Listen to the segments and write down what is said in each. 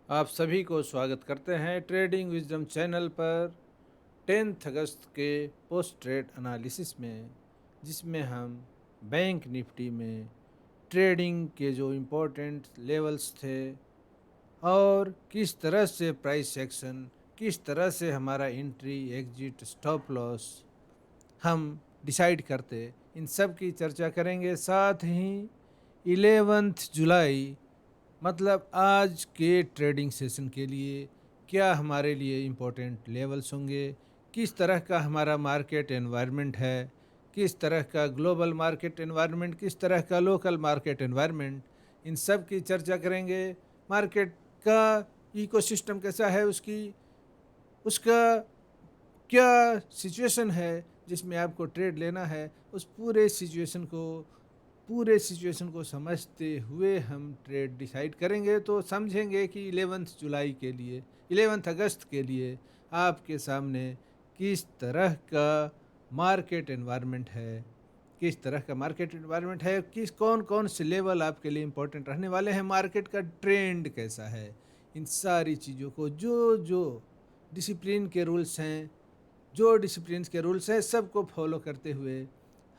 आप सभी को स्वागत करते हैं ट्रेडिंग विजडम चैनल पर 10 अगस्त के पोस्ट ट्रेड एनालिसिस में, जिसमें हम बैंक निफ्टी में ट्रेडिंग के जो इम्पोर्टेंट लेवल्स थे और किस तरह से प्राइस एक्शन, किस तरह से हमारा एंट्री एग्जिट स्टॉप लॉस हम डिसाइड करते, इन सब की चर्चा करेंगे। साथ ही 11 जुलाई मतलब आज के ट्रेडिंग सेशन के लिए क्या हमारे लिए इम्पोर्टेंट लेवल्स होंगे, किस तरह का हमारा मार्केट एनवायरनमेंट है, किस तरह का ग्लोबल मार्केट एनवायरनमेंट, किस तरह का लोकल मार्केट एनवायरनमेंट, इन सब की चर्चा करेंगे। मार्केट का इकोसिस्टम कैसा है, उसका क्या सिचुएशन है जिसमें आपको ट्रेड लेना है, उस पूरे सिचुएशन को समझते हुए हम ट्रेड डिसाइड करेंगे। तो समझेंगे कि 11 अगस्त के लिए आपके सामने किस तरह का मार्केट एनवायरनमेंट है, किस कौन कौन से लेवल आपके लिए इम्पोर्टेंट रहने वाले हैं, मार्केट का ट्रेंड कैसा है। इन सारी चीज़ों को जो जो डिसिप्लिन के रूल्स हैं, सबको फॉलो करते हुए,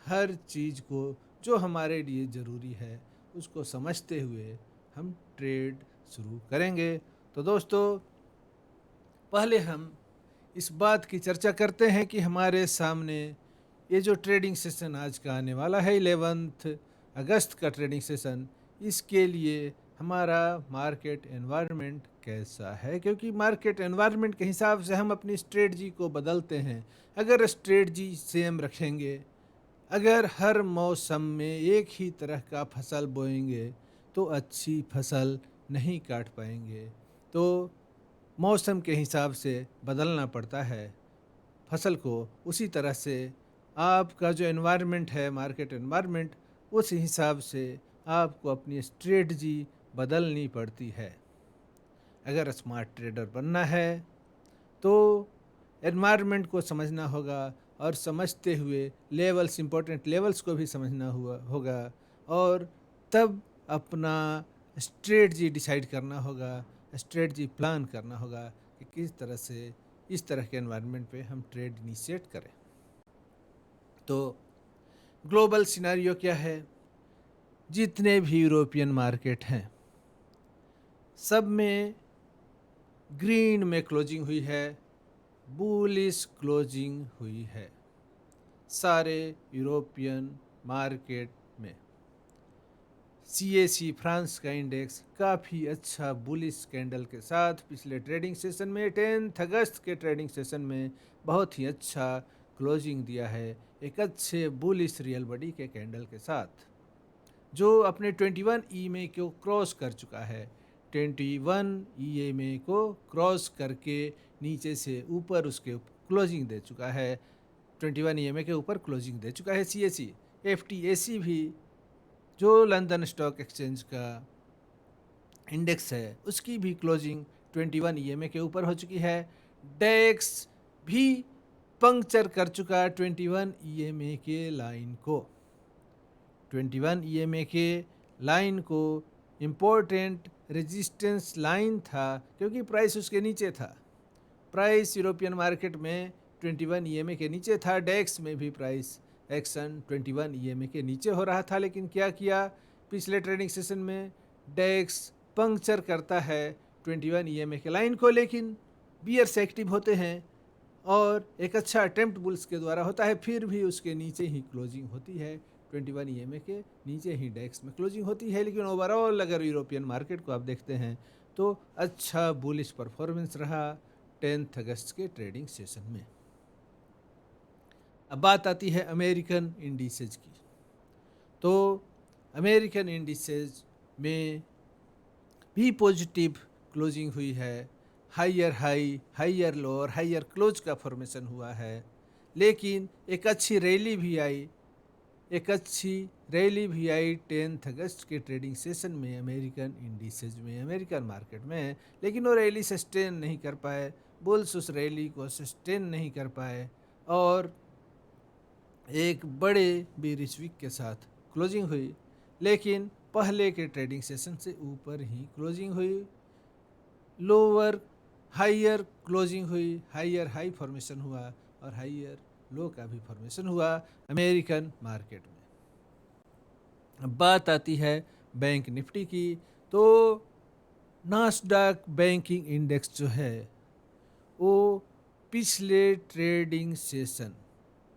हर चीज़ को जो हमारे लिए ज़रूरी है उसको समझते हुए हम ट्रेड शुरू करेंगे। तो दोस्तों, पहले हम इस बात की चर्चा करते हैं कि हमारे सामने ये जो ट्रेडिंग सेशन आज का आने वाला है, 11 अगस्त का ट्रेडिंग सेशन, इसके लिए हमारा मार्केट एनवायरनमेंट कैसा है, क्योंकि मार्केट एनवायरनमेंट के हिसाब से हम अपनी स्ट्रेटजी को बदलते हैं। अगर स्ट्रेटजी सेम रखेंगे, अगर हर मौसम में एक ही तरह का फसल बोएंगे तो अच्छी फसल नहीं काट पाएंगे। तो मौसम के हिसाब से बदलना पड़ता है फसल को। उसी तरह से आपका जो एनवायरनमेंट है, मार्केट एनवायरनमेंट, उस हिसाब से आपको अपनी स्ट्रेटजी बदलनी पड़ती है। अगर स्मार्ट ट्रेडर बनना है तो एनवायरनमेंट को समझना होगा, और समझते हुए इम्पोर्टेंट लेवल्स को भी समझना होगा, और तब अपना स्ट्रेटजी डिसाइड करना होगा, स्ट्रेटजी प्लान करना होगा कि किस तरह से इस तरह के एनवायरनमेंट पे हम ट्रेड इनिशिएट करें। तो ग्लोबल सिनेरियो क्या है, जितने भी यूरोपियन मार्केट हैं सब में ग्रीन में क्लोजिंग हुई है, बुलिश क्लोजिंग हुई है। सारे यूरोपियन मार्केट में CAC फ्रांस का इंडेक्स काफ़ी अच्छा बुलिश कैंडल के साथ पिछले ट्रेडिंग सेशन में, 10 अगस्त के ट्रेडिंग सेशन में बहुत ही अच्छा क्लोजिंग दिया है, एक अच्छे बुलिश रियल बॉडी के कैंडल के साथ, जो अपने 21 EMA को क्रॉस कर चुका है। 21 EMA को क्रॉस करके नीचे से ऊपर उसके क्लोजिंग दे चुका है, 21 EMA के ऊपर क्लोजिंग दे चुका है। CAC FTSE भी, जो लंदन स्टॉक एक्सचेंज का इंडेक्स है, उसकी भी क्लोजिंग 21 EMA के ऊपर हो चुकी है। डेक्स भी पंक्चर कर चुका 21 EMA के लाइन को। 21 EMA के लाइन को इम्पोर्टेंट रेजिस्टेंस लाइन था, क्योंकि प्राइस उसके नीचे था। प्राइस यूरोपियन मार्केट में 21 EMA के नीचे था, डेक्स में भी प्राइस एक्शन 21 EMA के नीचे हो रहा था। लेकिन क्या किया पिछले ट्रेडिंग सेशन में, डेक्स पंक्चर करता है 21 EMA के लाइन को, लेकिन बियर्स एक्टिव होते हैं और एक अच्छा अटेम्प्ट बुल्स के द्वारा होता है, फिर भी उसके नीचे ही क्लोजिंग होती है, 21 EMA के नीचे ही डेक्स में क्लोजिंग होती है। लेकिन ओवरऑल अगर यूरोपियन मार्केट को आप देखते हैं तो अच्छा बुलिश परफॉर्मेंस रहा 10 अगस्त के ट्रेडिंग सेशन में। अब बात आती है अमेरिकन इंडिसेज की। तो अमेरिकन इंडिसेज में भी पॉजिटिव क्लोजिंग हुई है, हाइयर हाई, हाइयर लो और हाइयर क्लोज का फॉर्मेशन हुआ है। लेकिन एक अच्छी रैली भी आई 10 अगस्त के ट्रेडिंग सेशन में अमेरिकन इंडिसेज में, अमेरिकन मार्केट में। लेकिन वो रैली सस्टेन नहीं कर पाए, बुल्स उस रैली को सस्टेन नहीं कर पाए और एक बड़े बेरिश वीक के साथ क्लोजिंग हुई। लेकिन पहले के ट्रेडिंग सेशन से ऊपर ही क्लोजिंग हुई। लोअर हाइयर क्लोजिंग हुई, हाइयर हाई फॉर्मेशन हुआ और हाइयर लो का भी फॉर्मेशन हुआ अमेरिकन मार्केट में। अब बात आती है बैंक निफ्टी की। तो नास्डॉक बैंकिंग इंडेक्स जो है वो पिछले ट्रेडिंग सेशन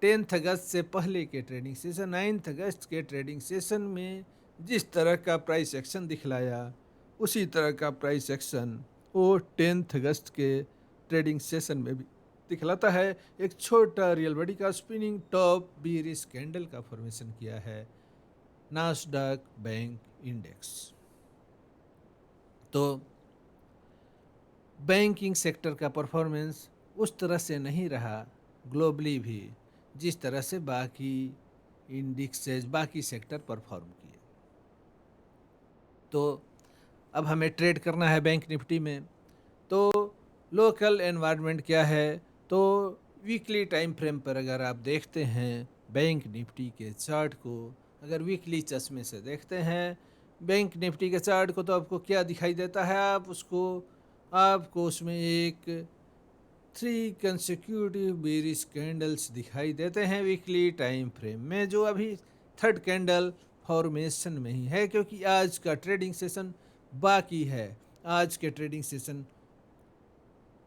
10 अगस्त से पहले के ट्रेडिंग सेशन 9 अगस्त के ट्रेडिंग सेशन में जिस तरह का प्राइस एक्शन दिखलाया उसी तरह का प्राइस एक्शन वो 10 अगस्त के ट्रेडिंग सेशन में भी दिखलाता है। एक छोटा रियल बॉडी का स्पिनिंग टॉप बीरिश कैंडल का फॉर्मेशन किया है नास्डॉक बैंक इंडेक्स। तो बैंकिंग सेक्टर का परफॉर्मेंस उस तरह से नहीं रहा ग्लोबली भी जिस तरह से बाकी इंडेक्सेस बाकी सेक्टर परफॉर्म किए। तो अब हमें ट्रेड करना है बैंक निफ्टी में। तो लोकल एनवायरनमेंट क्या है? तो वीकली टाइम फ्रेम पर अगर आप देखते हैं बैंक निफ्टी के चार्ट को, अगर वीकली चश्मे से देखते हैं बैंक निफ्टी के चार्ट को, तो आपको क्या दिखाई देता है? आपको उसमें एक 3 कंसेक्यूटिव बेरिश कैंडल्स दिखाई देते हैं वीकली टाइम फ्रेम में, जो अभी थर्ड कैंडल फॉर्मेशन में ही है क्योंकि आज का ट्रेडिंग सेशन बाकी है। आज के ट्रेडिंग सेशन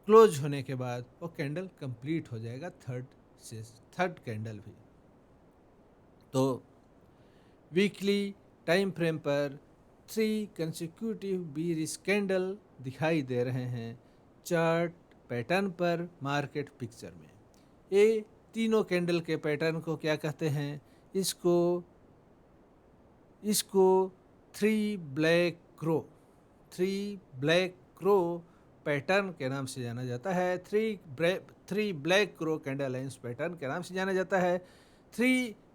क्लोज होने के बाद वो कैंडल कंप्लीट हो जाएगा थर्ड कैंडल भी। तो वीकली टाइम फ्रेम पर 3 कंसेक्यूटिव बीरिश कैंडल दिखाई दे रहे हैं चार्ट पैटर्न पर मार्केट पिक्चर में। ये तीनों कैंडल के पैटर्न को क्या कहते हैं? इसको 3 ब्लैक क्रो पैटर्न के नाम से जाना जाता है। 3 black crow candle lines pattern के नाम से जाना जाता है।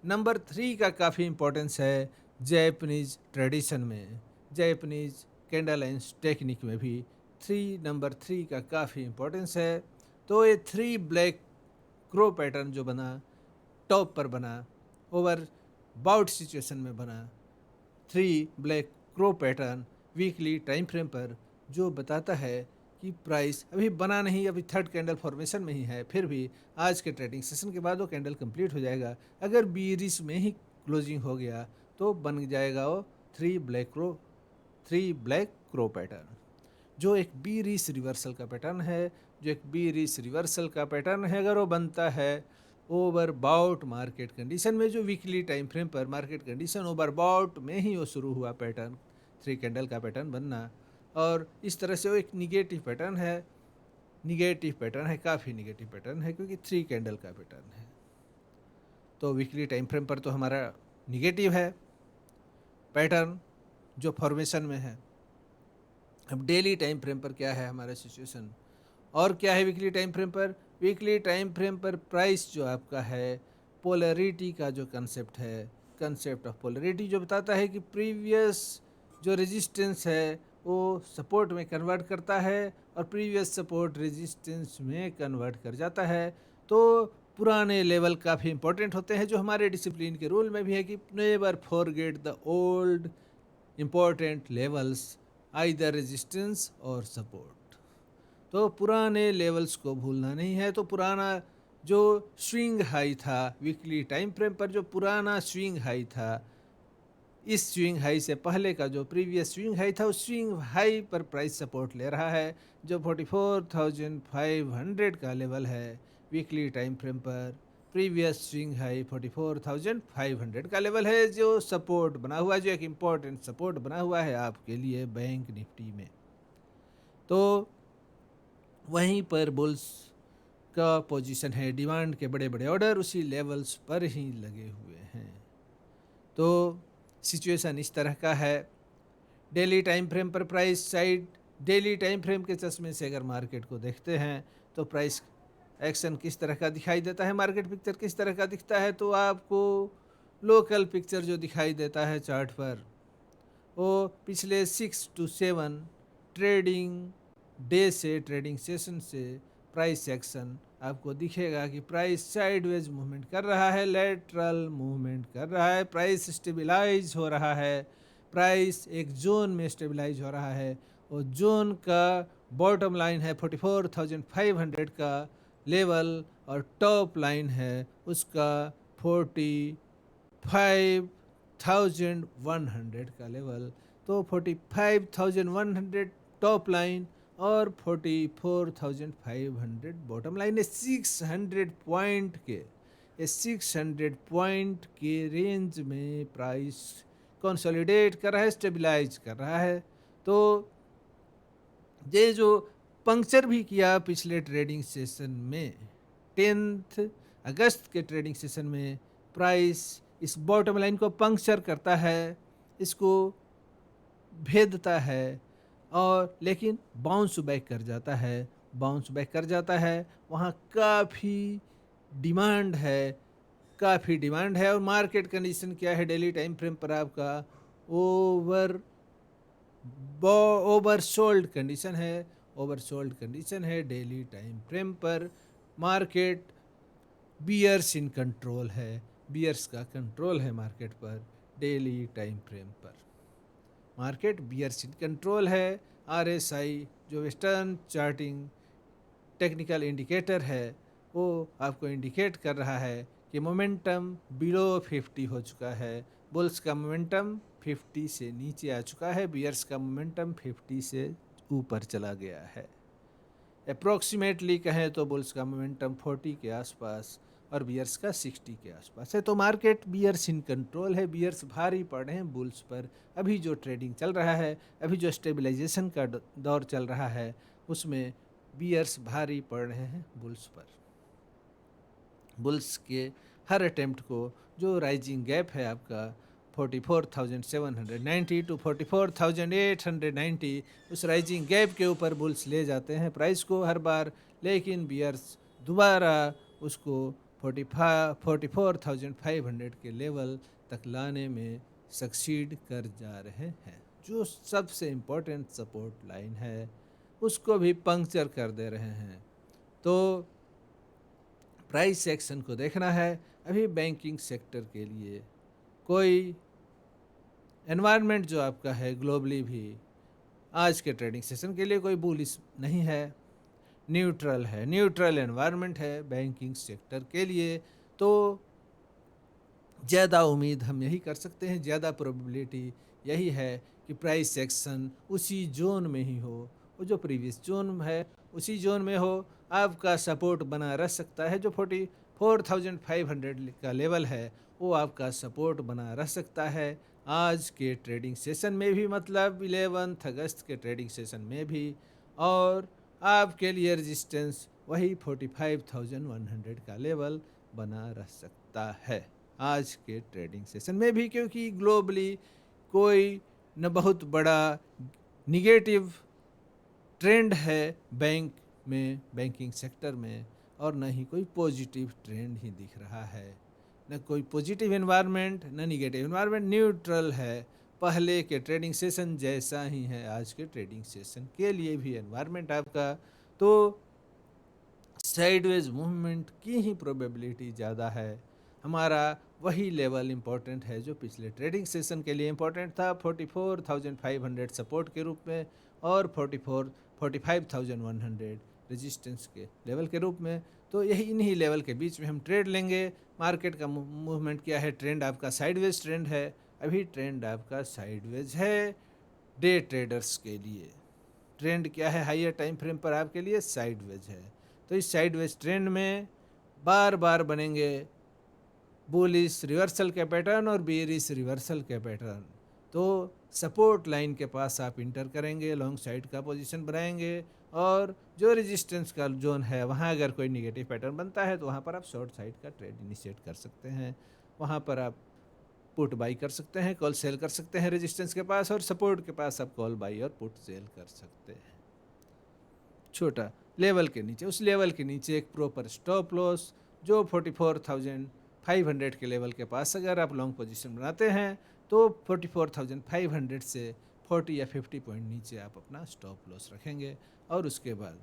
नंबर 3 का काफ़ी इंपॉर्टेंस है जैपनीज ट्रेडिशन में, जैपनीज कैंडल लाइन्स टेक्निक में भी नंबर 3 का काफ़ी इंपॉर्टेंस है। तो ये 3 ब्लैक क्रो पैटर्न जो बना, टॉप पर बना, ओवर बाउट सिचुएशन में बना 3 black crow pattern weekly time frame पर, जो बताता है कि प्राइस अभी बना नहीं, अभी थर्ड कैंडल फॉर्मेशन में ही है, फिर भी आज के ट्रेडिंग सेशन के बाद वो कैंडल कंप्लीट हो जाएगा। अगर बीरिश में ही क्लोजिंग हो गया तो बन जाएगा वो 3 ब्लैक क्रो पैटर्न, जो एक बीरिश रिवर्सल का पैटर्न है। अगर वो बनता है ओवर बाउट मार्केट कंडीशन में, जो वीकली टाइम फ्रेम पर मार्केट कंडीशन ओवर बाउट में ही वो शुरू हुआ पैटर्न, 3 कैंडल का पैटर्न बनना, और इस तरह से वो एक निगेटिव पैटर्न है, काफ़ी निगेटिव पैटर्न है क्योंकि 3 कैंडल का पैटर्न है। तो वीकली टाइम फ्रेम पर तो हमारा निगेटिव है पैटर्न जो फॉर्मेशन में है। अब डेली टाइम फ्रेम पर क्या है हमारा सिचुएशन, और क्या है वीकली टाइम फ्रेम पर? वीकली टाइम फ्रेम पर प्राइस जो आपका है, पोलैरिटी का जो कंसेप्ट ऑफ पोलैरिटी जो बताता है कि प्रीवियस जो रेजिस्टेंस है वो सपोर्ट में कन्वर्ट करता है और प्रीवियस सपोर्ट रेजिस्टेंस में कन्वर्ट कर जाता है। तो पुराने लेवल काफ़ी इंपॉर्टेंट होते हैं, जो हमारे डिसिप्लिन के रूल में भी है कि never forget the old important levels, either resistance और सपोर्ट। तो पुराने लेवल्स को भूलना नहीं है। तो पुराना जो स्विंग हाई था वीकली टाइम फ्रेम पर, जो पुराना स्विंग हाई था, इस स्विंग हाई से पहले का जो प्रीवियस स्विंग हाई था, उस स्विंग हाई पर प्राइस सपोर्ट ले रहा है, जो 44,500 का लेवल है वीकली टाइम फ्रेम पर। प्रीवियस स्विंग हाई 44,500 का लेवल है, जो सपोर्ट बना हुआ है, जो एक इम्पॉर्टेंट सपोर्ट बना हुआ है आपके लिए बैंक निफ्टी में। तो वहीं पर बुल्स का पोजीशन है, डिमांड के बड़े बड़े ऑर्डर उसी लेवल्स पर ही लगे हुए हैं। तो सिचुएशन इस तरह का है। डेली टाइम फ्रेम पर price side, daily time frame के चश्मे से अगर मार्केट को देखते हैं तो प्राइस एक्शन किस तरह का दिखाई देता है, मार्केट पिक्चर किस तरह का दिखता है। तो आपको लोकल पिक्चर जो दिखाई देता है चार्ट पर, वो पिछले 6 to 7 ट्रेडिंग डे से, ट्रेडिंग सेशन से प्राइस एक्शन आपको दिखेगा कि प्राइस साइडवेज मूवमेंट कर रहा है, लेटरल मूवमेंट कर रहा है, प्राइस स्टेबलाइज हो रहा है, प्राइस एक जोन में स्टेबलाइज हो रहा है, और जोन का बॉटम लाइन है 44,500 का लेवल और टॉप लाइन है उसका 45,100 का लेवल। तो 45,100 टॉप लाइन और 44,500 बॉटम लाइन है। 600 पॉइंट के, ये 600 पॉइंट के रेंज में प्राइस कंसोलिडेट कर रहा है, स्टेबलाइज कर रहा है। तो ये जो पंक्चर भी किया पिछले ट्रेडिंग सेशन में, 10 अगस्त के ट्रेडिंग सेशन में प्राइस इस बॉटम लाइन को पंक्चर करता है, इसको भेदता है और लेकिन बाउंस बैक कर जाता है, बाउंस बैक कर जाता है। वहाँ काफ़ी डिमांड है, काफ़ी डिमांड है। और मार्केट कंडीशन क्या है डेली टाइम फ्रेम पर आपका? ओवरसोल्ड कंडीशन है, ओवरसोल्ड कंडीशन है डेली टाइम फ्रेम पर। मार्केट बियर्स इन कंट्रोल है, बियर्स का कंट्रोल है मार्केट पर डेली टाइम फ्रेम पर। मार्केट बियर्स इन कंट्रोल है। आरएसआई जो वेस्टर्न चार्टिंग टेक्निकल इंडिकेटर है वो आपको इंडिकेट कर रहा है कि मोमेंटम बिलो 50 हो चुका है। बुल्स का मोमेंटम 50 से नीचे आ चुका है, बियर्स का मोमेंटम 50 से ऊपर चला गया है। अप्रॉक्सीमेटली कहें तो बुल्स का मोमेंटम 40 के आसपास और बियर्स का 60 के आसपास है। तो मार्केट बियर्स इन कंट्रोल है, बियर्स भारी पड़ रहे हैं बुल्स पर। अभी जो ट्रेडिंग चल रहा है, अभी जो स्टेबलाइजेशन का दौर चल रहा है, उसमें बियर्स भारी पड़ रहे हैं बुल्स पर। बुल्स के हर अटेम्प्ट को, जो राइजिंग गैप है आपका 44,790 टू 44,890, उस राइजिंग गैप के ऊपर बुल्स ले जाते हैं प्राइस को हर बार, लेकिन बियर्स दोबारा उसको 44,500 के लेवल तक लाने में सक्सीड कर जा रहे हैं। जो सबसे इम्पोर्टेंट सपोर्ट लाइन है उसको भी पंक्चर कर दे रहे हैं। तो प्राइस एक्शन को देखना है। अभी बैंकिंग सेक्टर के लिए कोई एनवायरनमेंट जो आपका है ग्लोबली भी आज के ट्रेडिंग सेशन के लिए कोई बुलिश नहीं है, न्यूट्रल है, न्यूट्रल एनवायरनमेंट है बैंकिंग सेक्टर के लिए। तो ज़्यादा उम्मीद हम यही कर सकते हैं, ज़्यादा प्रोबेबिलिटी यही है कि प्राइस एक्शन उसी जोन में ही हो, वो जो प्रीवियस जोन है उसी जोन में हो। आपका सपोर्ट बना रह सकता है, जो 44,500 का लेवल है वो आपका सपोर्ट बना रह सकता है आज के ट्रेडिंग सेशन में भी, मतलब 11 अगस्त के ट्रेडिंग सेशन में भी। और आपके लिए रेजिस्टेंस वही 45,100 का लेवल बना रह सकता है आज के ट्रेडिंग सेशन में भी, क्योंकि ग्लोबली कोई न बहुत बड़ा निगेटिव ट्रेंड है बैंक में, बैंकिंग सेक्टर में, और न ही कोई पॉजिटिव ट्रेंड ही दिख रहा है। न कोई पॉजिटिव एनवायरनमेंट न निगेटिव एनवायरनमेंट, न्यूट्रल है। पहले के ट्रेडिंग सेशन जैसा ही है आज के ट्रेडिंग सेशन के लिए भी एनवायरनमेंट आपका। तो साइडवेज मूवमेंट की ही प्रोबेबिलिटी ज़्यादा है। हमारा वही लेवल इम्पोर्टेंट है जो पिछले ट्रेडिंग सेशन के लिए इम्पोर्टेंट था, 44,500 सपोर्ट के रूप में और 45,100 रेजिस्टेंस के लेवल के रूप में। तो यही इन्हीं लेवल के बीच में हम ट्रेड लेंगे। मार्केट का मूवमेंट क्या है? ट्रेंड आपका साइडवेज ट्रेंड है, अभी ट्रेंड आपका साइडवेज है डे ट्रेडर्स के लिए। ट्रेंड क्या है हाइयर टाइम फ्रेम पर आपके लिए? साइडवेज है। तो इस साइडवेज ट्रेंड में बार बार बनेंगे बुलिश रिवर्सल के पैटर्न और बेरिश रिवर्सल के पैटर्न। तो सपोर्ट लाइन के पास आप इंटर करेंगे, लॉन्ग साइड का पोजीशन बनाएंगे, और जो रेजिस्टेंस का जोन है वहाँ अगर कोई निगेटिव पैटर्न बनता है तो वहाँ पर आप शॉर्ट साइड का ट्रेड इनिशिएट कर सकते हैं। वहाँ पर आप पुट बाई कर सकते हैं, कॉल सेल कर सकते हैं रेजिस्टेंस के पास, और सपोर्ट के पास आप कॉल बाई और पुट सेल कर सकते हैं। छोटा लेवल के नीचे, उस लेवल के नीचे एक प्रॉपर स्टॉप लॉस जो 44,500 के लेवल के पास अगर आप लॉन्ग पोजीशन बनाते हैं तो 44,500 से 40 या 50 पॉइंट नीचे आप अपना स्टॉप लॉस रखेंगे और उसके बाद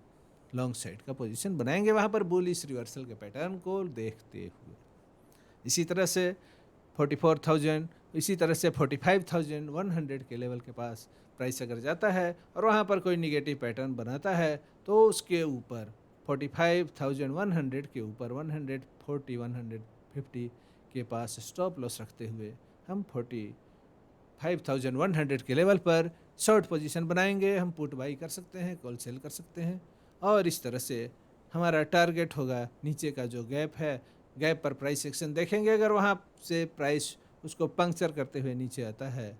लॉन्ग साइड का पोजीशन बनाएंगे वहाँ पर बुलिश रिवर्सल के पैटर्न को देखते हुए। इसी तरह से 44,000, इसी तरह से 45,100 के लेवल के पास प्राइस अगर जाता है और वहाँ पर कोई निगेटिव पैटर्न बनाता है तो उसके ऊपर 45,100 के ऊपर 140 150 के पास स्टॉप लॉस रखते हुए हम 45,100 के लेवल पर शॉर्ट पोजीशन बनाएंगे। हम पुट बाई कर सकते हैं, कॉल सेल कर सकते हैं और इस तरह से हमारा टारगेट होगा नीचे का जो गैप है, गैप पर प्राइस एक्शन देखेंगे। अगर वहाँ से प्राइस उसको पंक्चर करते हुए नीचे आता है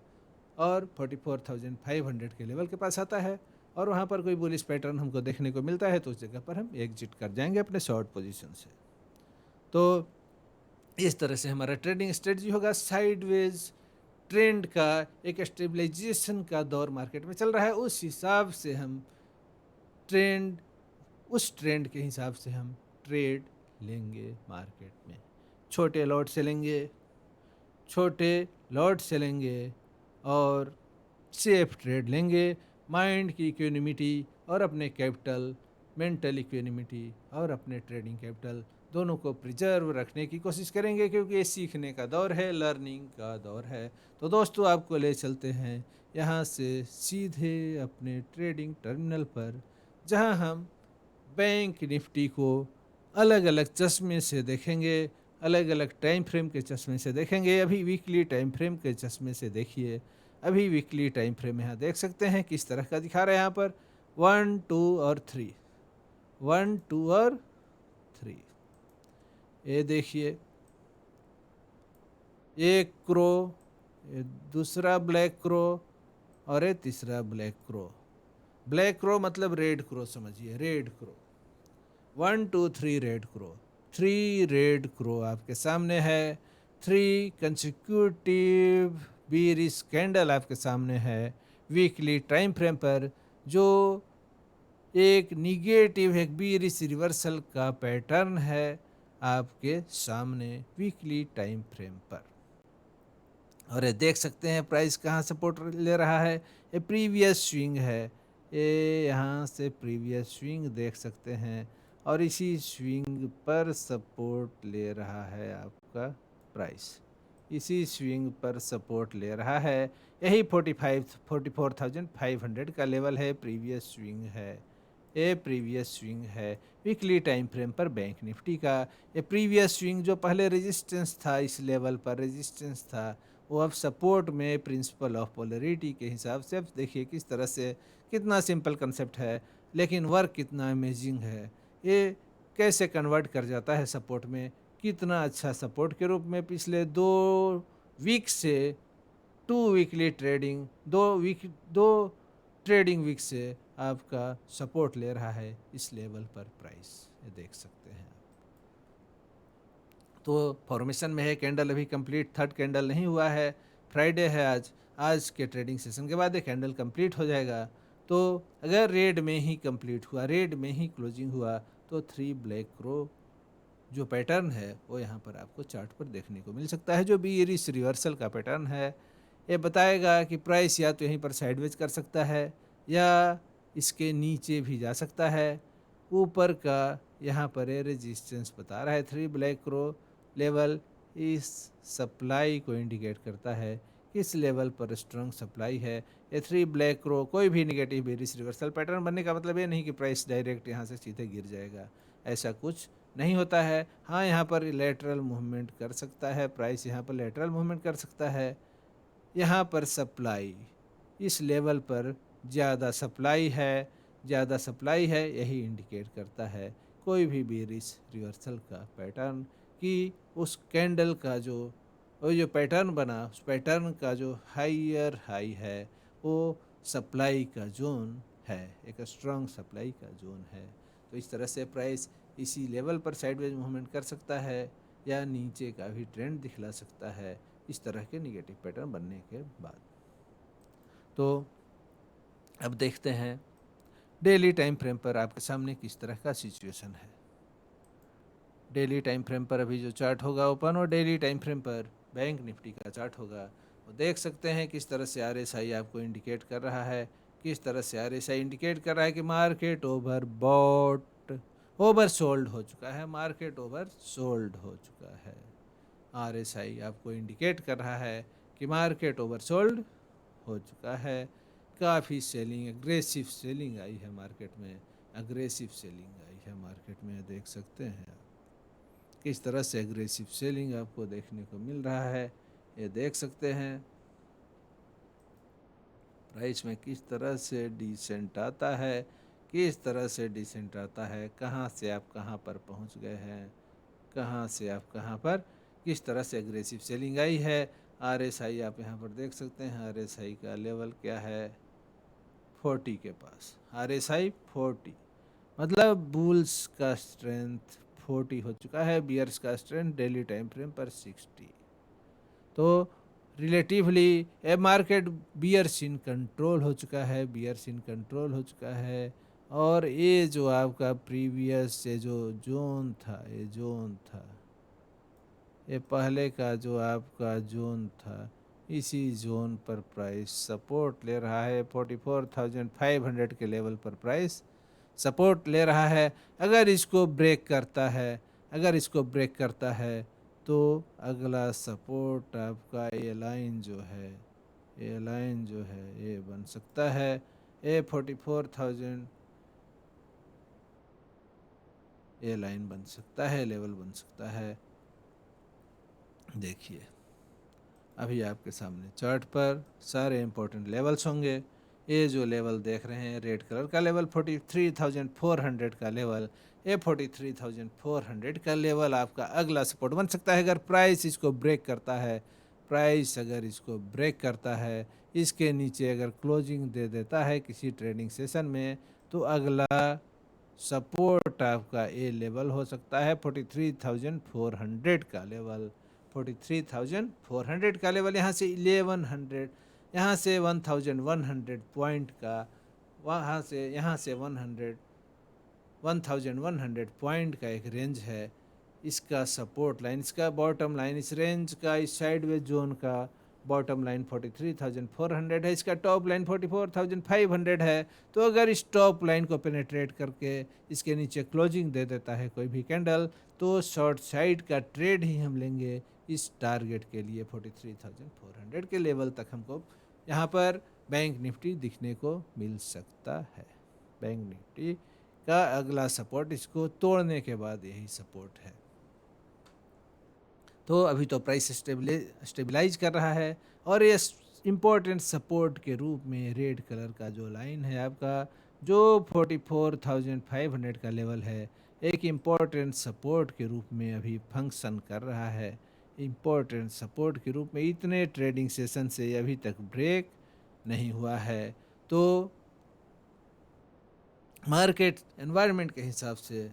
और 44,500 के लेवल के पास आता है और वहाँ पर कोई बुलिश पैटर्न हमको देखने को मिलता है तो उस जगह पर हम एग्जिट कर जाएंगे अपने शॉर्ट पोजीशन से। तो इस तरह से हमारा ट्रेडिंग स्ट्रेटजी होगा। साइडवेज ट्रेंड का एक स्टेबलाइजेशन का दौर मार्केट में चल रहा है, उस हिसाब से हम उस ट्रेंड के हिसाब से हम ट्रेड लेंगे मार्केट में। छोटे लॉट से लेंगे और सेफ ट्रेड लेंगे। माइंड की इक्विनिमिटी और अपने कैपिटल, मेंटल इक्विनिमिटी और अपने ट्रेडिंग कैपिटल दोनों को प्रिजर्व रखने की कोशिश करेंगे, क्योंकि ये सीखने का दौर है, लर्निंग का दौर है। तो दोस्तों आपको ले चलते हैं यहाँ से सीधे अपने ट्रेडिंग टर्मिनल पर, जहाँ हम बैंक निफ्टी को अलग अलग चश्मे से देखेंगे, अलग अलग टाइम फ्रेम के चश्मे से देखेंगे। अभी वीकली टाइम फ्रेम के चश्मे से देखिए। अभी वीकली टाइम फ्रेम यहाँ देख सकते हैं किस तरह का दिखा रहा है। यहाँ पर 1 2 और 3, 1 2 और 3, ये देखिए एक क्रो, ये दूसरा ब्लैक क्रो और ये तीसरा ब्लैक क्रो। ब्लैक क्रो मतलब रेड क्रो, समझिए red crow. 1 2 3 red crow, 3 red crow आपके सामने है। 3 कंसेक्यूटिव बीरिश कैंडल आपके सामने है वीकली टाइम फ्रेम पर, जो एक निगेटिव एक बीरिश रिवर्सल का पैटर्न है आपके सामने वीकली टाइम फ्रेम पर। और ये देख सकते हैं प्राइस कहाँ सपोर्ट ले रहा है। ये प्रीवियस स्विंग है, ये यहाँ से प्रीवियस स्विंग देख सकते हैं और इसी स्विंग पर सपोर्ट ले रहा है आपका प्राइस, इसी स्विंग पर सपोर्ट ले रहा है। यही 44,500 का लेवल है, प्रीवियस स्विंग है, ये प्रीवियस स्विंग है वीकली टाइम फ्रेम पर बैंक निफ्टी का। ये प्रीवियस स्विंग जो पहले रेजिस्टेंस था, इस लेवल पर रेजिस्टेंस था, वो अब सपोर्ट में प्रिंसिपल ऑफ पोलरिटी के हिसाब से। अब देखिए किस तरह से, कितना सिंपल कंसेप्ट है लेकिन वर्क कितना अमेजिंग है। ये कैसे कन्वर्ट कर जाता है सपोर्ट में, कितना अच्छा सपोर्ट के रूप में। पिछले 2 वीक से 2 वीकली ट्रेडिंग, 2 ट्रेडिंग वीक से आपका सपोर्ट ले रहा है इस लेवल पर प्राइस, ये देख सकते हैं। तो फॉर्मेशन में है, कैंडल अभी कंप्लीट, थर्ड कैंडल नहीं हुआ है, फ्राइडे है आज। आज के ट्रेडिंग सेशन के बाद ये कैंडल कंप्लीट हो जाएगा। तो अगर रेड में ही कंप्लीट हुआ, रेड में ही क्लोजिंग हुआ, तो 3 ब्लैक क्रो जो पैटर्न है वो यहाँ पर आपको चार्ट पर देखने को मिल सकता है, जो बीयरिश रिवर्सल का पैटर्न है। ये बताएगा कि प्राइस या तो यहीं पर साइडवेज कर सकता है या इसके नीचे भी जा सकता है। ऊपर का यहाँ पर रेजिस्टेंस बता रहा है 3 ब्लैक क्रो लेवल, इस सप्लाई को इंडिकेट करता है किस लेवल पर स्ट्रॉन्ग सप्लाई है। ये 3 ब्लैक क्रो कोई भी नेगेटिव बेरिश रिवर्सल पैटर्न बनने का मतलब ये नहीं कि प्राइस डायरेक्ट यहाँ से सीधे गिर जाएगा, ऐसा कुछ नहीं होता है। हाँ, यहाँ पर लेटरल मूवमेंट कर सकता है प्राइस, यहाँ पर लेटरल मूवमेंट कर सकता है। यहाँ पर सप्लाई, इस लेवल पर ज़्यादा सप्लाई है, ज़्यादा सप्लाई है, यही इंडिकेट करता है कोई भी बेरिश रिवर्सल का पैटर्न, कि उस कैंडल का जो पैटर्न बना, उस पैटर्न का जो हायर हाई है वो सप्लाई का जोन है, एक स्ट्रॉन्ग सप्लाई का जोन है। तो इस तरह से प्राइस इसी लेवल पर साइडवेज मूवमेंट कर सकता है या नीचे का भी ट्रेंड दिखला सकता है इस तरह के निगेटिव पैटर्न बनने के बाद। तो अब देखते हैं डेली टाइम फ्रेम पर आपके सामने किस तरह का सिचुएशन है। डेली टाइम फ्रेम पर अभी जो चार्ट होगा ओपन, और डेली टाइम फ्रेम पर बैंक निफ्टी का चार्ट होगा, वो देख सकते हैं किस तरह से RSI आपको इंडिकेट कर रहा है, किस तरह से RSI इंडिकेट कर रहा है कि मार्केट ओवर सोल्ड हो चुका है, मार्केट ओवर सोल्ड हो चुका है। RSI आपको इंडिकेट कर रहा है कि मार्केट ओवर सोल्ड हो चुका है। काफ़ी सेलिंग, एग्रेसिव सेलिंग आई है मार्केट में, एग्रेसिव सेलिंग आई है मार्केट में, देख सकते हैं आप किस तरह से एग्रेसिव सेलिंग आपको देखने को मिल रहा है, ये देख सकते हैं। प्राइस में किस तरह से डिसेंट आता है, किस तरह से डिसेंट आता है, कहाँ से आप कहाँ पर पहुँच गए हैं, कहाँ से आप कहाँ पर, किस तरह से एग्रेसिव सेलिंग आई है। RSI आप यहाँ पर देख सकते हैं, RSI का लेवल क्या है, 40 के पास, RSI 40, मतलब बुल्स का स्ट्रेंथ 40 हो चुका है, बियर्स का स्ट्रेंथ डेली टाइम फ्रेम पर 60। तो relatively a market bears in control हो चुका है, बियर्स इन कंट्रोल हो चुका है। और ये जो आपका प्रीवियस से जो जोन था, ये जोन था, ये पहले का जो आपका जोन था, इसी जोन पर प्राइस सपोर्ट ले रहा है। 44,500 के लेवल पर प्राइस सपोर्ट ले रहा है। अगर इसको ब्रेक करता है, अगर इसको ब्रेक करता है तो अगला सपोर्ट आपका ये लाइन जो है, ये लाइन जो है ये बन सकता है, ये 44,000, ये लाइन बन सकता है, लेवल बन सकता है। देखिए अभी आपके सामने चार्ट पर सारे इंपॉर्टेंट लेवल्स होंगे। ये जो लेवल देख रहे हैं रेड कलर का लेवल 43,400 का लेवल, ये 43,400 का लेवल आपका अगला सपोर्ट बन सकता है अगर प्राइस इसको ब्रेक करता है। प्राइस अगर इसको ब्रेक करता है, इसके नीचे अगर क्लोजिंग दे देता है किसी ट्रेडिंग सेशन में, तो अगला सपोर्ट आपका ए लेवल हो सकता है 43,400 का लेवल। 43,400 का लेवल, यहाँ से 1100, यहाँ से 1,100 पॉइंट का, वहाँ से यहाँ से 1,100 पॉइंट का एक रेंज है। इसका सपोर्ट लाइन, इसका बॉटम लाइन, इस रेंज का, इस साइडवेज जोन का बॉटम लाइन 43,400 है, इसका टॉप लाइन 44,500 है। तो अगर इस टॉप लाइन को पेनेट्रेट करके इसके नीचे क्लोजिंग दे देता है कोई भी कैंडल, तो शॉर्ट साइड का ट्रेड ही हम लेंगे इस टारगेट के लिए। 43,400 के लेवल तक हमको यहाँ पर बैंक निफ्टी दिखने को मिल सकता है। बैंक निफ्टी का अगला सपोर्ट इसको तोड़ने के बाद यही सपोर्ट है। तो अभी तो प्राइस स्टेबलाइज कर रहा है, और ये इम्पोर्टेंट सपोर्ट के रूप में रेड कलर का जो लाइन है आपका, जो 44,500 का लेवल है, एक इम्पोर्टेंट सपोर्ट के रूप में अभी फंक्शन कर रहा है। इम्पोर्टेंट सपोर्ट के रूप में इतने ट्रेडिंग सेशन से अभी तक ब्रेक नहीं हुआ है। तो मार्केट एनवायरनमेंट के हिसाब से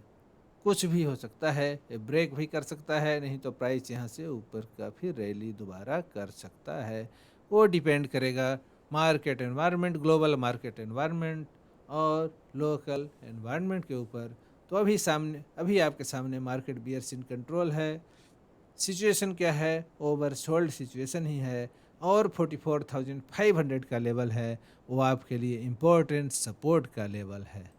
कुछ भी हो सकता है, ये ब्रेक भी कर सकता है, नहीं तो प्राइस यहाँ से ऊपर का फिर रैली दोबारा कर सकता है। वो डिपेंड करेगा market environment, global market environment और लोकल एनवायरनमेंट के ऊपर। तो अभी आपके सामने मार्केट बियर्स इन कंट्रोल है। सिचुएशन क्या है, ओवरसोल्ड सिचुएशन ही है, और 44,500 का लेवल है, वो आपके लिए इम्पोर्टेंट सपोर्ट का लेवल है।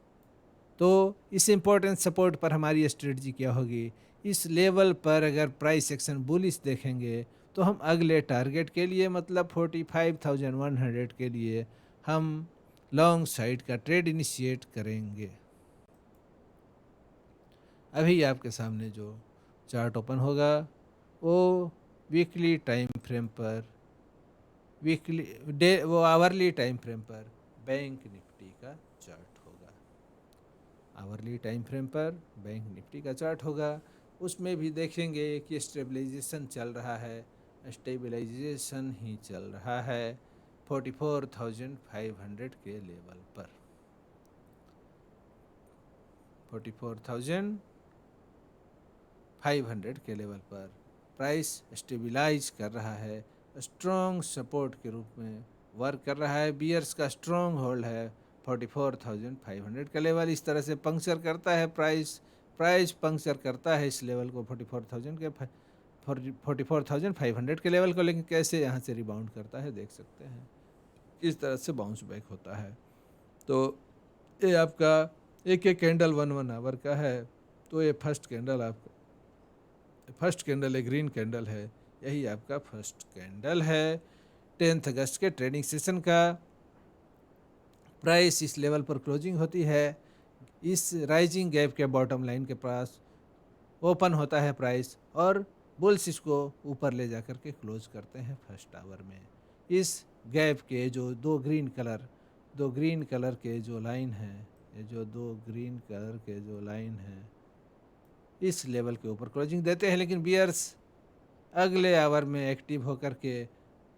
तो इस इम्पोर्टेंट सपोर्ट पर हमारी स्ट्रेटजी क्या होगी, इस लेवल पर अगर प्राइस एक्शन बुलिश देखेंगे तो हम अगले टारगेट के लिए, मतलब 45,100 के लिए हम लॉन्ग साइड का ट्रेड इनिशिएट करेंगे। अभी आपके सामने जो चार्ट ओपन होगा वो वीकली टाइम फ्रेम पर, वो आवरली टाइम फ्रेम पर बैंक निफ्टी का चार्ट होगा। आवरली टाइम फ्रेम पर बैंक निफ्टी का चार्ट होगा। उसमें भी देखेंगे कि स्टेबलाइजेशन चल रहा है, स्टेबलाइजेशन ही चल रहा है 44,500 के लेवल पर। 44,500 के लेवल पर प्राइस स्टेबलाइज कर रहा है, स्ट्रॉन्ग सपोर्ट के रूप में वर्क कर रहा है। बियर्स का स्ट्रॉन्ग होल्ड है 44,500 का लेवल। इस तरह से पंक्चर करता है प्राइस पंक्चर करता है इस लेवल को, 44,500 के लेवल को। लेकिन कैसे यहाँ से रिबाउंड करता है देख सकते हैं, किस तरह से बाउंस बैक होता है। तो ये आपका एक कैंडल 1 आवर का है। तो ये फर्स्ट कैंडल है, ग्रीन कैंडल है, यही आपका फर्स्ट कैंडल है 10 अगस्त के ट्रेडिंग सेशन का। प्राइस इस लेवल पर क्लोजिंग होती है, इस राइजिंग गैप के बॉटम लाइन के पास ओपन होता है प्राइस और बुल्स इसको ऊपर ले जाकर के क्लोज करते हैं फर्स्ट आवर में। इस गैप के जो दो ग्रीन कलर के जो लाइन है, ये जो दो ग्रीन कलर के जो लाइन है, इस लेवल के ऊपर क्लोजिंग देते हैं, लेकिन बियर्स अगले आवर में एक्टिव होकर के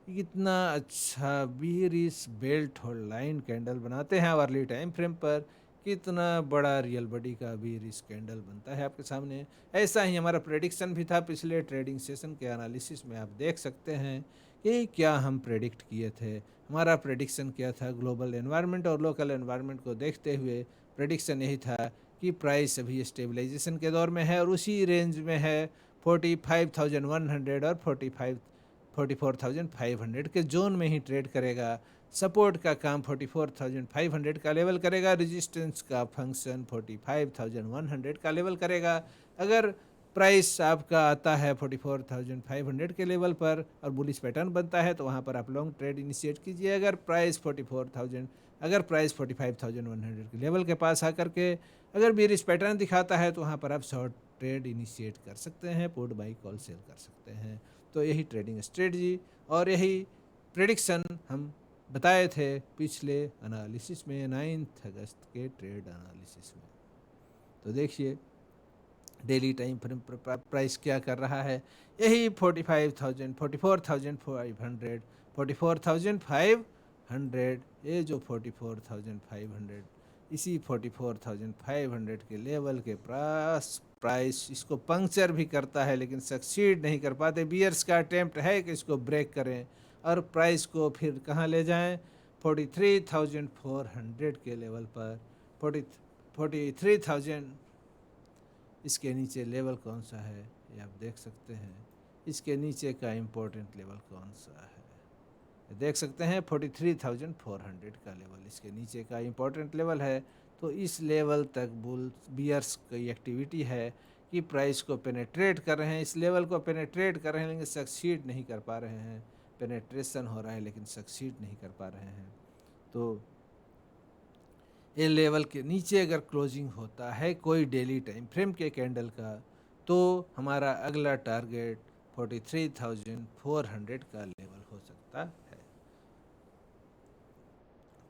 कितना अच्छा bearish belt hold line candle बनाते हैं आवरली टाइम फ्रेम पर। कितना बड़ा रियल बॉडी का बीयरिश कैंडल बनता है आपके सामने। ऐसा ही हमारा प्रेडिक्शन भी था पिछले ट्रेडिंग सेशन के एनालिसिस में। आप देख सकते हैं कि क्या हम प्रेडिक्ट किए थे। हमारा प्रेडिक्शन क्या था, ग्लोबल एनवायरनमेंट और लोकल एनवायरनमेंट को देखते हुए प्रेडिक्शन यही था कि प्राइस अभी स्टेबलाइजेशन के दौर में है और उसी रेंज में है 45,100 और 44,500 के जोन में ही ट्रेड करेगा। सपोर्ट का काम 44,500 का लेवल करेगा, रेजिस्टेंस का फंक्शन 45,100 का लेवल करेगा। अगर प्राइस आपका आता है 44,500 के लेवल पर और बुलिश पैटर्न बनता है तो वहाँ पर आप लॉन्ग ट्रेड इनिशिएट कीजिए। अगर प्राइस 45,100 के लेवल के पास आकर के अगर बेरिश पैटर्न दिखाता है तो वहाँ पर आप शॉर्ट ट्रेड इनिशिएट कर सकते हैं, पुट बाई कॉल सेल कर सकते हैं। तो यही ट्रेडिंग स्ट्रेटजी और यही प्रेडिक्शन हम बताए थे पिछले एनालिसिस में, 9 अगस्त के ट्रेड एनालिसिस में। तो देखिए डेली टाइम फ्रेम पर प्राइस क्या कर रहा है। यही 45,000, 44,500, 44,500, ये जो 44,500, इसी 44,500 के लेवल के पास प्राइस इसको पंक्चर भी करता है, लेकिन सक्सीड नहीं कर पाते। बियर्स का अटेम्प्ट है कि इसको ब्रेक करें और प्राइस को फिर कहाँ ले जाएं, 43,400 के लेवल पर। 43,000 इसके नीचे लेवल कौन सा है ये आप देख सकते हैं। इसके नीचे का इम्पोर्टेंट लेवल कौन सा है देख सकते हैं, 43,400 का लेवल इसके नीचे का इम्पोर्टेंट लेवल है। तो इस लेवल तक बियर्स की एक्टिविटी है कि प्राइस को पेनेट्रेट कर रहे हैं, इस लेवल को पेनेट्रेट कर रहे हैं, लेकिन सक्सीड नहीं कर पा रहे हैं। पेनेट्रेशन हो रहा है लेकिन सक्सीड नहीं कर पा रहे हैं। तो ये लेवल के नीचे अगर क्लोजिंग होता है कोई डेली टाइम फ्रेम के कैंडल का, तो हमारा अगला टारगेट 43,400 का लेवल हो सकता है,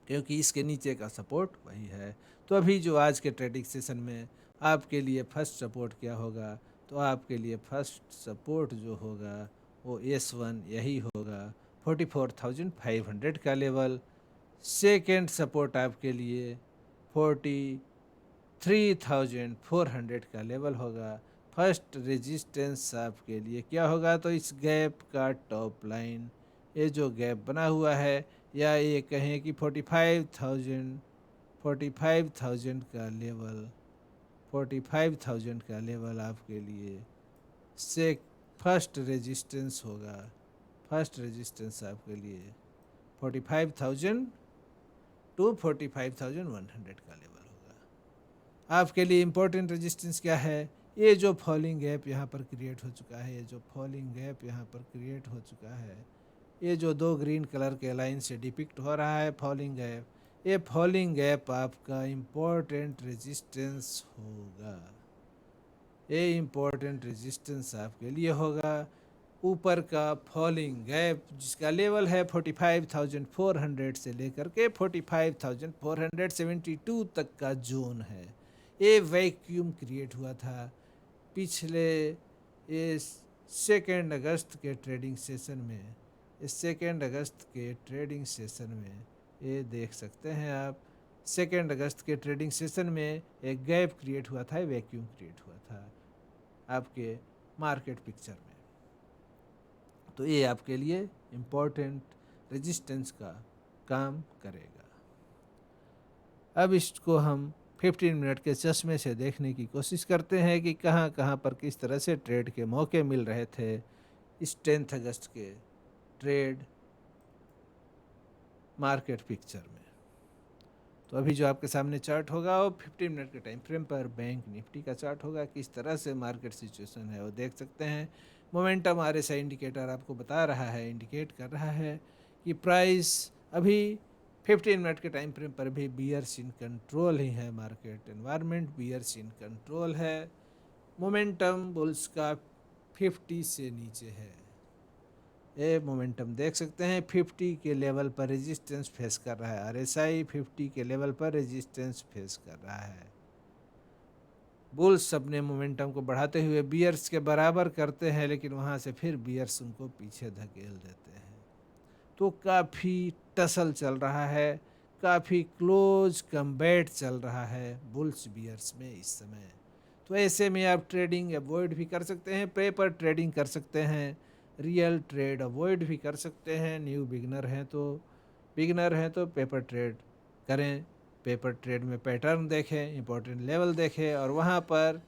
क्योंकि इसके नीचे का सपोर्ट वही है। तो अभी जो आज के ट्रेडिंग सेशन में आपके लिए फर्स्ट सपोर्ट क्या होगा, तो आपके लिए फर्स्ट सपोर्ट जो होगा वो S1 यही होगा, 44,500 का लेवल। सेकेंड सपोर्ट आपके लिए 43,400 का लेवल होगा। फर्स्ट रेजिस्टेंस आपके लिए क्या होगा, तो इस गैप का टॉप लाइन, ये जो गैप बना हुआ है, या ये कहें कि 45,000 का लेवल, 45,000 का लेवल आपके लिए से फर्स्ट रेजिस्टेंस होगा। फर्स्ट रेजिस्टेंस आपके लिए 45,000 टू 45,100 का लेवल होगा। आपके लिए इम्पोर्टेंट रेजिस्टेंस क्या है, ये जो फॉलिंग गैप यहाँ पर क्रिएट हो चुका है, ये जो फॉलिंग गैप यहाँ पर क्रिएट हो चुका है, ये जो दो ग्रीन कलर के लाइन से डिपिक्ट हो रहा है फॉलिंग गैप, ये फॉलिंग गैप आपका इम्पोर्टेंट रेजिस्टेंस होगा। ये इम्पोर्टेंट रेजिस्टेंस आपके लिए होगा। ऊपर का फॉलिंग गैप जिसका लेवल है 45,400 से लेकर के 45,472 तक का जोन है। ये वैक्यूम क्रिएट हुआ था पिछले ये 2 अगस्त के ट्रेडिंग सेशन में। इस 2 अगस्त के ट्रेडिंग सेशन में ये देख सकते हैं आप, 2 अगस्त के ट्रेडिंग सेशन में एक गैप क्रिएट हुआ था, वैक्यूम क्रिएट हुआ था आपके मार्केट पिक्चर में। तो ये आपके लिए इम्पोर्टेंट रेजिस्टेंस का काम करेगा। अब इसको हम 15 मिनट के चश्मे से देखने की कोशिश करते हैं कि कहाँ कहाँ पर किस तरह से ट्रेड के मौके मिल रहे थे इस 10 अगस्त के ट्रेड मार्केट पिक्चर में। तो अभी जो आपके सामने चार्ट होगा वो 15 मिनट के टाइम फ्रेम पर बैंक निफ्टी का चार्ट होगा। किस तरह से मार्केट सिचुएशन है वो देख सकते हैं। मोमेंटम RSI इंडिकेटर आपको बता रहा है, इंडिकेट कर रहा है कि प्राइस अभी 15 मिनट के टाइम फ्रेम पर भी बियर्स इन कंट्रोल ही है, market environment bears in control है। मोमेंटम बुल्स का 50 से नीचे है। ये मोमेंटम देख सकते हैं 50 के लेवल पर रेजिस्टेंस फेस कर रहा है। आरएसआई 50 के लेवल पर रेजिस्टेंस फेस कर रहा है। बुल्स अपने मोमेंटम को बढ़ाते हुए बियर्स के बराबर करते हैं, लेकिन वहाँ से फिर बियर्स उनको पीछे धकेल देते हैं। तो काफ़ी टसल चल रहा है, काफ़ी क्लोज कम्बैट चल रहा है बुल्स बियर्स में इस समय। तो ऐसे में आप ट्रेडिंग अवॉइड भी कर सकते हैं, पेपर ट्रेडिंग कर सकते हैं, रियल ट्रेड अवॉइड भी कर सकते हैं। न्यू बिगनर हैं तो पेपर ट्रेड करें। पेपर ट्रेड में पैटर्न देखें, इंपॉर्टेंट लेवल देखें और वहाँ पर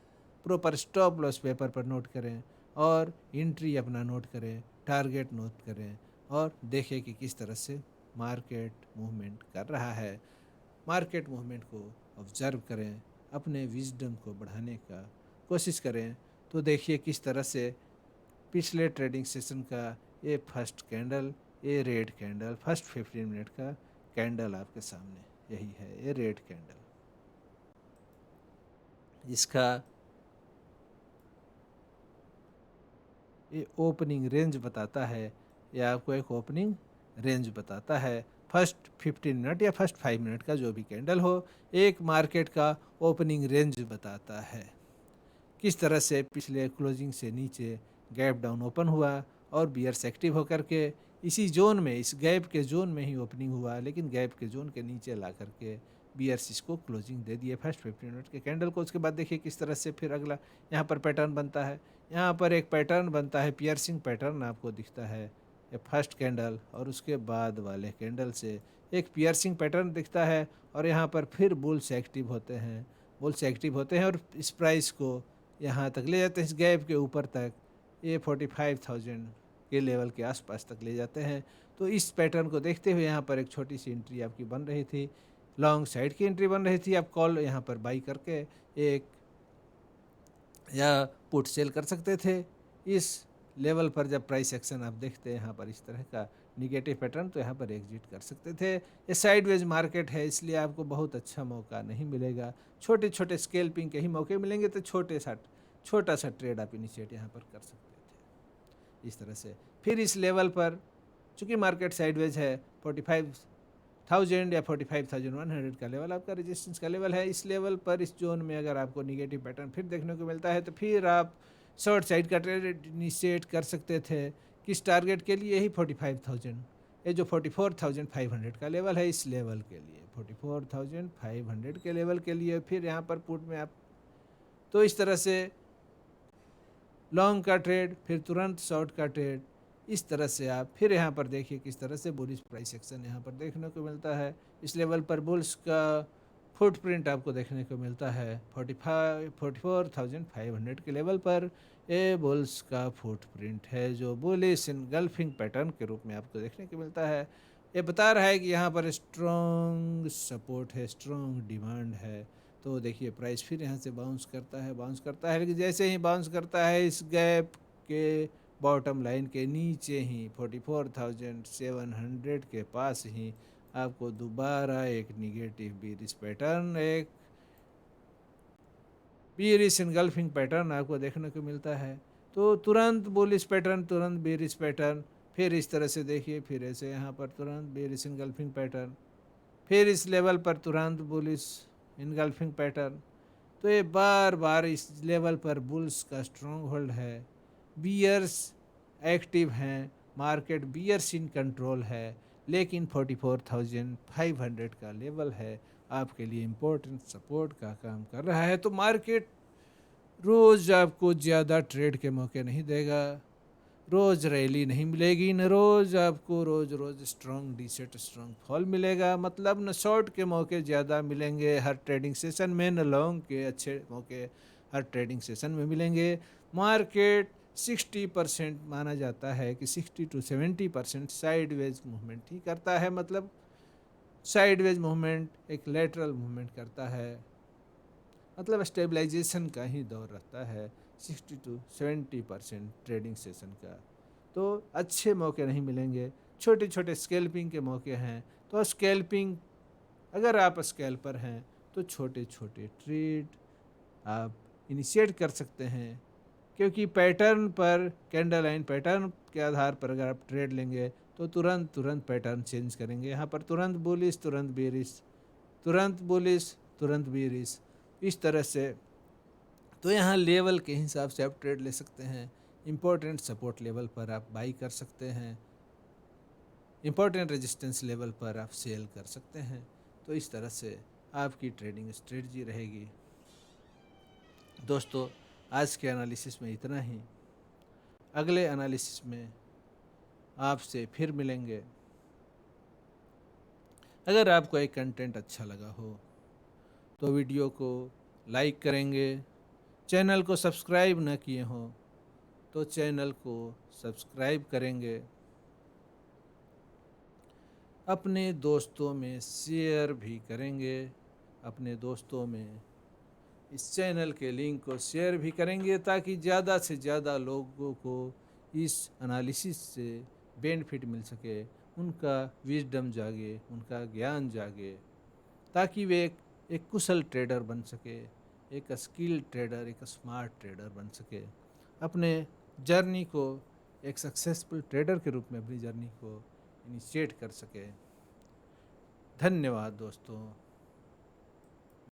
प्रॉपर स्टॉप लॉस पेपर पर नोट करें और एंट्री अपना नोट करें, टारगेट नोट करें और देखें कि किस तरह से मार्केट मूवमेंट कर रहा है। मार्केट मूवमेंट को ऑब्जर्व करें, अपने विजडम को बढ़ाने का कोशिश करें। तो देखिए किस तरह से पिछले ट्रेडिंग सेशन का ये फर्स्ट कैंडल, ये रेड कैंडल, फर्स्ट 15 मिनट का कैंडल आपके सामने यही है, ये रेड कैंडल। इसका ये ओपनिंग रेंज बताता है, या आपको एक ओपनिंग रेंज बताता है। फर्स्ट 15 मिनट या फर्स्ट 5 मिनट का जो भी कैंडल हो, एक मार्केट का ओपनिंग रेंज बताता है। किस तरह से पिछले क्लोजिंग से नीचे गैप डाउन ओपन हुआ और बियर्स एक्टिव होकर के इसी जोन में, इस गैप के जोन में ही ओपनिंग हुआ, लेकिन गैप के जोन के नीचे ला करके बियर्स इसको क्लोजिंग दे दिए फर्स्ट 15 मिनट के कैंडल को। उसके बाद देखिए किस तरह से फिर अगला यहाँ पर पैटर्न बनता है। यहाँ पर एक पैटर्न बनता है, पियर्सिंग पैटर्न आपको दिखता है, ये फर्स्ट कैंडल और उसके बाद वाले कैंडल से एक पियर्सिंग पैटर्न दिखता है और यहाँ पर फिर बुल्स एक्टिव होते हैं और इस प्राइस को यहाँ तक ले जाते हैं, इस गैप के ऊपर तक, ये 45,000 के लेवल के आसपास तक ले जाते हैं। तो इस पैटर्न को देखते हुए यहाँ पर एक छोटी सी एंट्री आपकी बन रही थी, लॉन्ग साइड की एंट्री बन रही थी। आप कॉल यहाँ पर बाई करके एक या पुट सेल कर सकते थे। इस लेवल पर जब प्राइस एक्शन आप देखते हैं यहाँ पर इस तरह का निगेटिव पैटर्न, तो यहाँ पर एग्जिट कर सकते थे। ये साइडवेज मार्केट है, इसलिए आपको बहुत अच्छा मौका नहीं मिलेगा। छोटे छोटे स्केल्पिंग के ही मौके मिलेंगे, तो छोटा सा ट्रेड आप इनिशिएट यहाँ पर कर सकते थे इस तरह से। फिर इस लेवल पर चूँकि मार्केट साइडवेज है, 45,000 या 45,100 का लेवल आपका रेजिस्टेंस का लेवल है। इस लेवल पर, इस जोन में अगर आपको निगेटिव पैटर्न फिर देखने को मिलता है, तो फिर आप शॉर्ट साइड का ट्रेड इनिशिएट कर सकते थे। किस टारगेट के लिए? यही 45,000, ये जो 44,500 का लेवल है, इस लेवल के लिए 44,500 के लेवल के लिए फिर यहाँ पर पुट में आप, तो इस तरह से लॉन्ग का ट्रेड, फिर तुरंत शॉर्ट का ट्रेड, इस तरह से आप फिर यहाँ पर देखिए किस तरह से बुलिश प्राइस एक्शन यहाँ पर देखने को मिलता है। इस लेवल पर बुल्स का फुटप्रिंट आपको देखने को मिलता है 44,500 के लेवल पर। ये बुल्स का फुटप्रिंट है जो बुलिश इनगल्फिंग पैटर्न के रूप में आपको देखने को मिलता है। ये बता रहा है कि यहाँ पर स्ट्रॉन्ग सपोर्ट है, स्ट्रॉन्ग डिमांड है। तो देखिए प्राइस फिर यहाँ से बाउंस करता है, लेकिन जैसे ही बाउंस करता है इस गैप के बॉटम लाइन के नीचे ही 44,700 के पास ही आपको दोबारा एक निगेटिव बीरिश पैटर्न, एक बीरिश इनगल्फिंग पैटर्न आपको देखने को मिलता है। तो तुरंत बुलिश पैटर्न, तुरंत बीरिश पैटर्न, फिर इस तरह से देखिए, फिर ऐसे यहाँ पर तुरंत बीरिश इनगल्फिंग पैटर्न, फिर इस लेवल पर तुरंत बुलिश इनगल्फिंग पैटर्न। तो ये बार बार इस लेवल पर बुल्स का स्ट्रॉन्ग होल्ड है, बियर्स एक्टिव हैं, मार्केट बियर्स इन कंट्रोल है, लेकिन 44,500 का लेवल है आपके लिए इम्पोर्टेंट सपोर्ट का काम कर रहा है। तो मार्केट रोज़ आपको ज़्यादा ट्रेड के मौके नहीं देगा, रोज़ रैली नहीं मिलेगी, न रोज़ आपको रोज़ स्ट्रॉन्ग डीसेट स्ट्रॉन्ग फॉल मिलेगा। मतलब न शॉर्ट के मौके ज़्यादा मिलेंगे हर ट्रेडिंग सेशन में, न लॉन्ग के अच्छे मौके हर ट्रेडिंग सेशन में मिलेंगे। मार्केट 60% माना जाता है कि 60 to 70% साइडवेज मूवमेंट ही करता है। मतलब साइडवेज मूवमेंट एक लेटरल मूवमेंट करता है, मतलब स्टेबलाइजेशन का ही दौर रहता है 60 to 70% ट्रेडिंग सेशन का। तो अच्छे मौके नहीं मिलेंगे, छोटे छोटे स्कैल्पिंग के मौके हैं, तो स्कैल्पिंग, अगर आप स्कैल्पर हैं तो छोटे छोटे ट्रेड आप इनिशिएट कर सकते हैं, क्योंकि पैटर्न पर, कैंडल लाइन पैटर्न के आधार पर अगर आप ट्रेड लेंगे तो तुरंत तुरंत पैटर्न चेंज करेंगे। यहाँ पर तुरंत बुलिश, तुरंत बेरिश, तुरंत बुलिश, तुरंत बेरिश, इस तरह से। तो यहाँ लेवल के हिसाब से आप ट्रेड ले सकते हैं। इम्पोर्टेंट सपोर्ट लेवल पर आप बाई कर सकते हैं, इम्पोर्टेंट रेजिस्टेंस लेवल पर आप सेल कर सकते हैं। तो इस तरह से आपकी ट्रेडिंग स्ट्रेटजी रहेगी। दोस्तों, आज के एनालिसिस में इतना ही। अगले एनालिसिस में आपसे फिर मिलेंगे। अगर आपको एक कंटेंट अच्छा लगा हो तो वीडियो को लाइक करेंगे, चैनल को सब्सक्राइब न किए हों तो चैनल को सब्सक्राइब करेंगे, अपने दोस्तों में शेयर भी करेंगे, अपने दोस्तों में इस चैनल के लिंक को शेयर भी करेंगे, ताकि ज़्यादा से ज़्यादा लोगों को इस एनालिसिस से बेनिफिट मिल सके, उनका विजडम जागे, उनका ज्ञान जागे, ताकि वे एक कुशल ट्रेडर बन सके, एक स्किल ट्रेडर, एक स्मार्ट ट्रेडर बन सके, अपने जर्नी को एक सक्सेसफुल ट्रेडर के रूप में अपनी जर्नी को इनिशिएट कर सके। धन्यवाद दोस्तों।